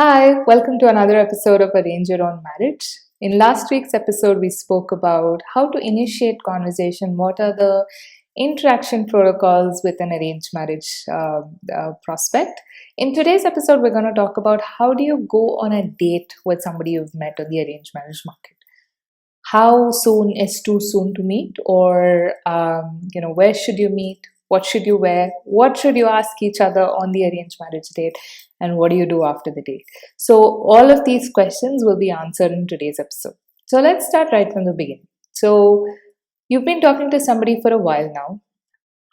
Hi, welcome to another episode of Arrange Your Own Marriage. In last week's episode, we spoke about how to initiate conversation, what are the interaction protocols with an arranged marriage prospect. In today's episode, we're going to talk about how do you go on a date with somebody you've met on the arranged marriage market. How soon is too soon to meet, or where should you meet? What should you wear? What should you ask each other on the arranged marriage date? And what do you do after the date? So, all of these questions will be answered in today's episode. So, let's start right from the beginning. So, you've been talking to somebody for a while now.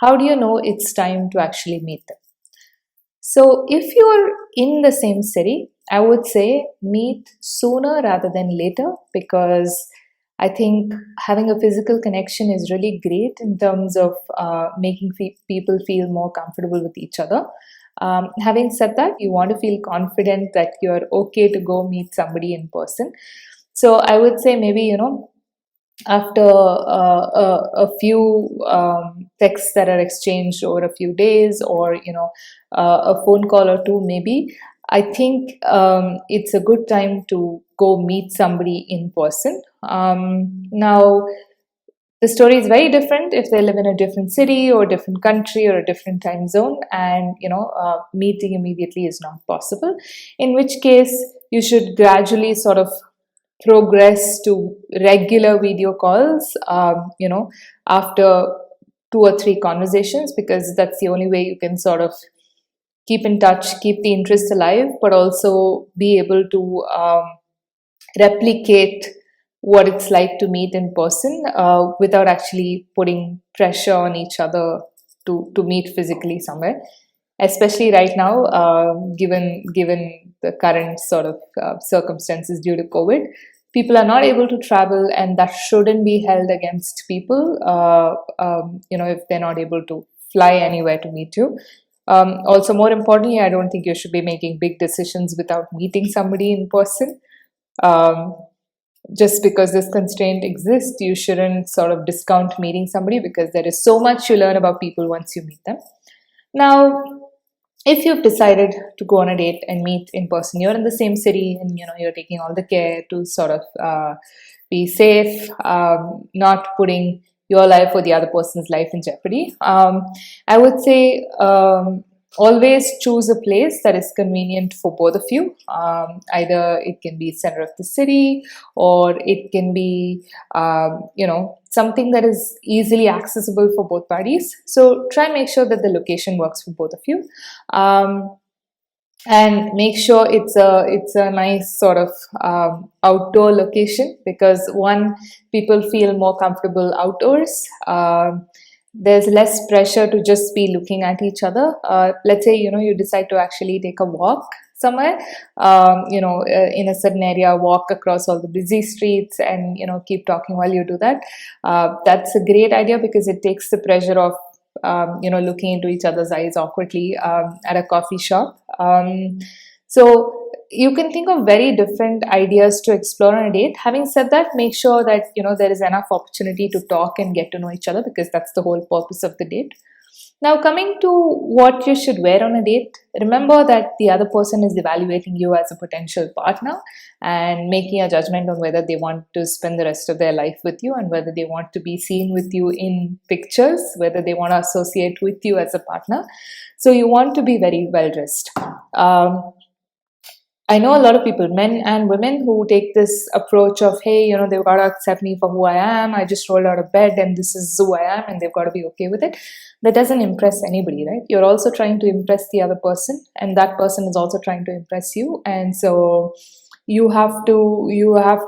How do you know it's time to actually meet them? So, if you're in the same city, I would say meet sooner rather than later, because I think having a physical connection is really great in terms of making people feel more comfortable with each other. Having said that, you want to feel confident that you're okay to go meet somebody in person. So I would say maybe, after a few texts that are exchanged over a few days, or, a phone call or two, maybe, I think it's a good time to go meet somebody in person. Now, the story is very different if they live in a different city or different country or a different time zone, and meeting immediately is not possible. In which case, you should gradually sort of progress to regular video calls. After two or three conversations, because that's the only way you can sort of keep in touch, keep the interest alive, but also be able to replicate what it's like to meet in person without actually putting pressure on each other to meet physically somewhere. Especially right now, given the current sort of circumstances due to COVID, people are not able to travel, and that shouldn't be held against people. If they're not able to fly anywhere to meet you. Also, more importantly, I don't think you should be making big decisions without meeting somebody in person. Um, just because this constraint exists, you shouldn't sort of discount meeting somebody, because there is so much you learn about people once you meet them. Now, if you've decided to go on a date and meet in person, you're in the same city, and you're taking all the care to sort of be safe, not putting your life or the other person's life in jeopardy. I would say always choose a place that is convenient for both of you. Either it can be center of the city, or it can be something that is easily accessible for both parties. So try and make sure that the location works for both of you. And make sure it's a nice sort of outdoor location, because people feel more comfortable outdoors. There's less pressure to just be looking at each other. Let's say you decide to actually take a walk somewhere, in a certain area, walk across all the busy streets, and keep talking while you do that. That's a great idea, because it takes the pressure off looking into each other's eyes awkwardly at a coffee shop. So you can think of very different ideas to explore on a date. Having said that, make sure that there is enough opportunity to talk and get to know each other, because that's the whole purpose of the date. Now, coming to what you should wear on a date, remember that the other person is evaluating you as a potential partner and making a judgment on whether they want to spend the rest of their life with you, and whether they want to be seen with you in pictures, whether they want to associate with you as a partner. So you want to be very well dressed. I know a lot of people, men and women, who take this approach of, hey, they've got to accept me for who I am. I just rolled out of bed and this is who I am, and they've got to be okay with it. That doesn't impress anybody, right? You're also trying to impress the other person, and that person is also trying to impress you. And so you have to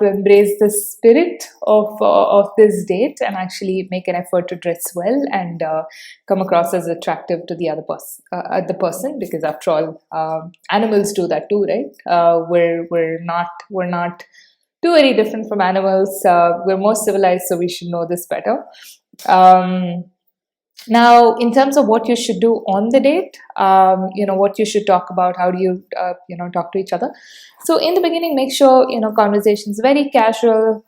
embrace the spirit of this date, and actually make an effort to dress well and come across as attractive to the other person, because after all, animals do that too, right? We're not too very different from animals. We're more civilized, so we should know this better. Now, in terms of what you should do on the date, what you should talk about, how do you, talk to each other? So in the beginning, make sure, conversation's very casual.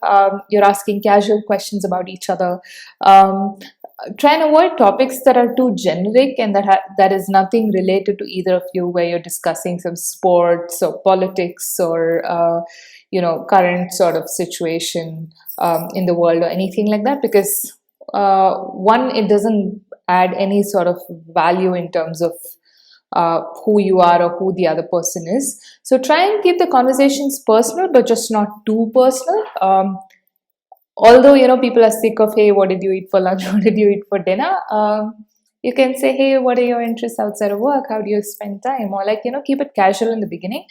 You're asking casual questions about each other. try and avoid topics that are too generic and that is nothing related to either of you, where you're discussing some sports or politics or current sort of situation in the world or anything like that, because one, it doesn't add any sort of value in terms of who you are or who the other person is. So try and keep the conversations personal, but just not too personal. Although people are sick of, hey, what did you eat for lunch, what did you eat for dinner, you can say, hey, what are your interests outside of work, how do you spend time, or keep it casual in the beginning.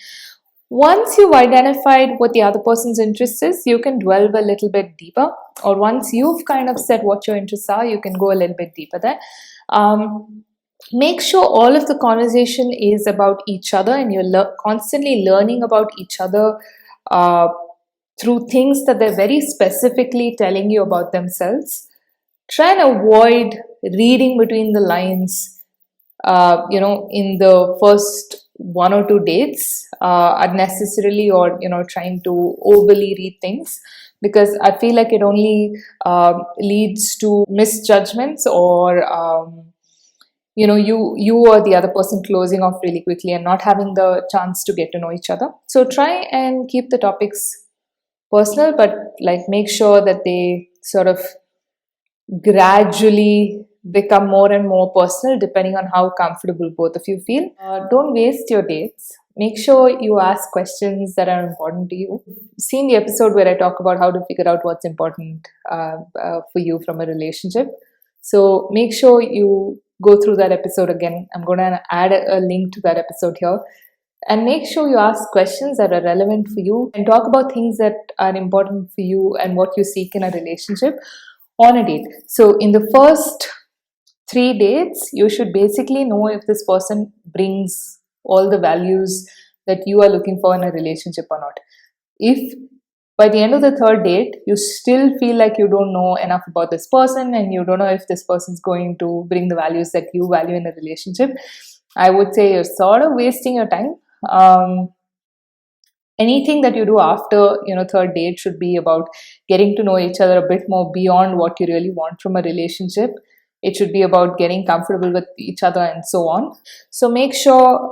Once you've identified what the other person's interest is, you can delve a little bit deeper, or once you've kind of said what your interests are, you can go a little bit deeper there. Make sure all of the conversation is about each other, and you're constantly learning about each other through things that they're very specifically telling you about themselves. Try and avoid reading between the lines, in the first one or two dates unnecessarily, or trying to overly read things, because I feel like it only leads to misjudgments, or you or the other person closing off really quickly and not having the chance to get to know each other. So try and keep the topics personal, but make sure that they sort of gradually become more and more personal depending on how comfortable both of you feel. Don't waste your dates. Make sure you ask questions that are important to you. Seen the episode where I talk about how to figure out what's important for you from a relationship. So make sure you go through that episode again. I'm going to add a link to that episode here. And make sure you ask questions that are relevant for you, and talk about things that are important for you and what you seek in a relationship on a date. So in the first 3 dates, you should basically know if this person brings all the values that you are looking for in a relationship or not. If by the end of the 3rd date, you still feel like you don't know enough about this person and you don't know if this person's going to bring the values that you value in a relationship, I would say you're sort of wasting your time. Anything that you do after 3rd date should be about getting to know each other a bit more beyond what you really want from a relationship. It should be about getting comfortable with each other and so on. So make sure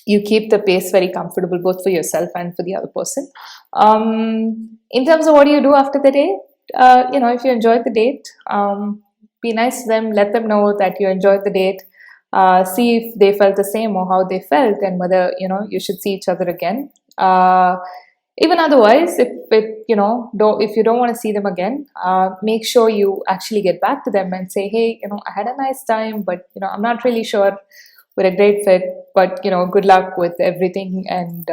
you keep the pace very comfortable, both for yourself and for the other person. In terms of what do you do after the date, if you enjoyed the date, be nice to them, let them know that you enjoyed the date. See if they felt the same or how they felt, and whether you should see each other again. Even otherwise, if you don't want to see them again, make sure you actually get back to them and say, hey, I had a nice time, but I'm not really sure we're a great fit, but good luck with everything, and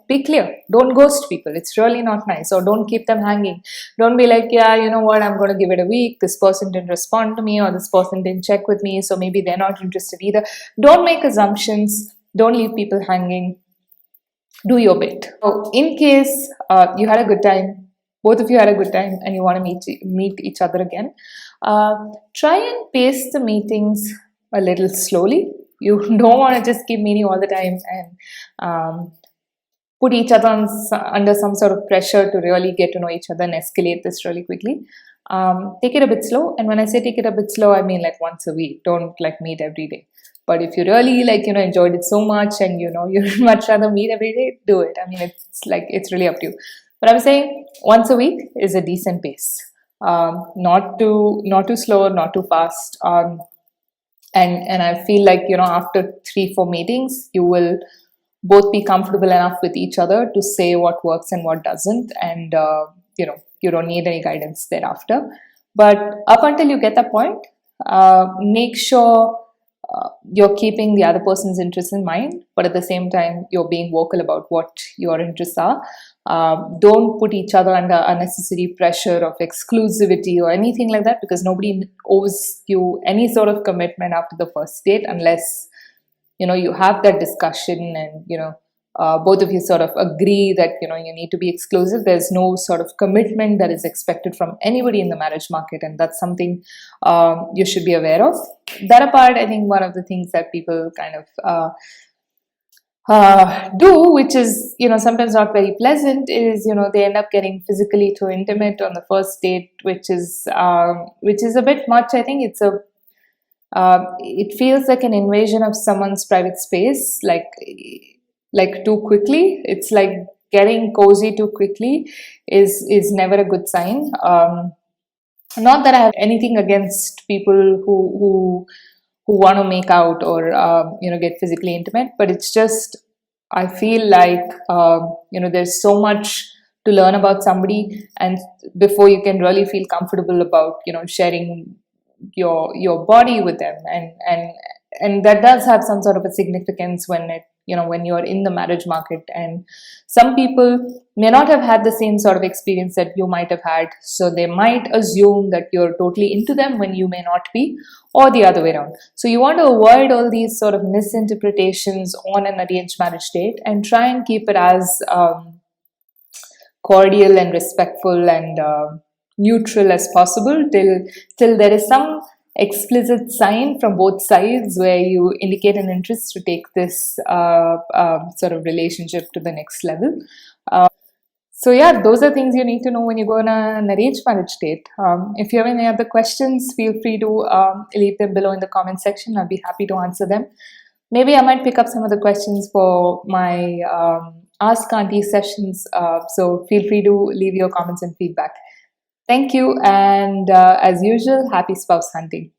be clear. Don't ghost people. It's really not nice. Or don't keep them hanging. Don't be like, yeah, you know what, I'm going to give it a week. This person didn't respond to me, or this person didn't check with me, so maybe they're not interested either. Don't make assumptions. Don't leave people hanging. Do your bit. So in case you had a good time, both of you had a good time, and you want to meet each other again, try and pace the meetings a little slowly. You don't want to just keep meeting all the time and put each other under some sort of pressure to really get to know each other and escalate this really quickly. Take it a bit slow. And when I say take it a bit slow, I mean like once a week. Don't meet every day. But if you really enjoyed it so much and you'd much rather meet every day, do it. I mean, it's really up to you. But I'm saying once a week is a decent pace. Not too slow, not too fast. And I feel like after 3-4 meetings, you will both be comfortable enough with each other to say what works and what doesn't, and you don't need any guidance thereafter. But up until you get that point, make sure you're keeping the other person's interests in mind, but at the same time you're being vocal about what your interests are. Don't put each other under unnecessary pressure of exclusivity or anything like that, because nobody owes you any sort of commitment after the first date, unless you have that discussion and both of you sort of agree that you need to be exclusive. There's no sort of commitment that is expected from anybody in the marriage market, and that's something you should be aware of. That apart, I think one of the things that people kind of do, which is, sometimes not very pleasant, is, they end up getting physically too intimate on the first date, which is a bit much. I think it feels like an invasion of someone's private space, like too quickly. It's like getting cozy too quickly is never a good sign. Not that I have anything against people who want to make out or get physically intimate, but it's just I feel like there's so much to learn about somebody, and before you can really feel comfortable about sharing your body with them, and that does have some sort of a significance when you're in the marriage market. And some people may not have had the same sort of experience that you might have had, so they might assume that you're totally into them when you may not be, or the other way around. So you want to avoid all these sort of misinterpretations on an arranged marriage date, and try and keep it as cordial and respectful and neutral as possible, till there is some explicit sign from both sides where you indicate an interest to take this sort of relationship to the next level. So yeah, those are things you need to know when you go on an arranged marriage date. If you have any other questions, feel free to leave them below in the comment section. I'll be happy to answer them. Maybe I might pick up some of the questions for my Ask Auntie sessions. So feel free to leave your comments and feedback. Thank you, and as usual, happy spouse hunting.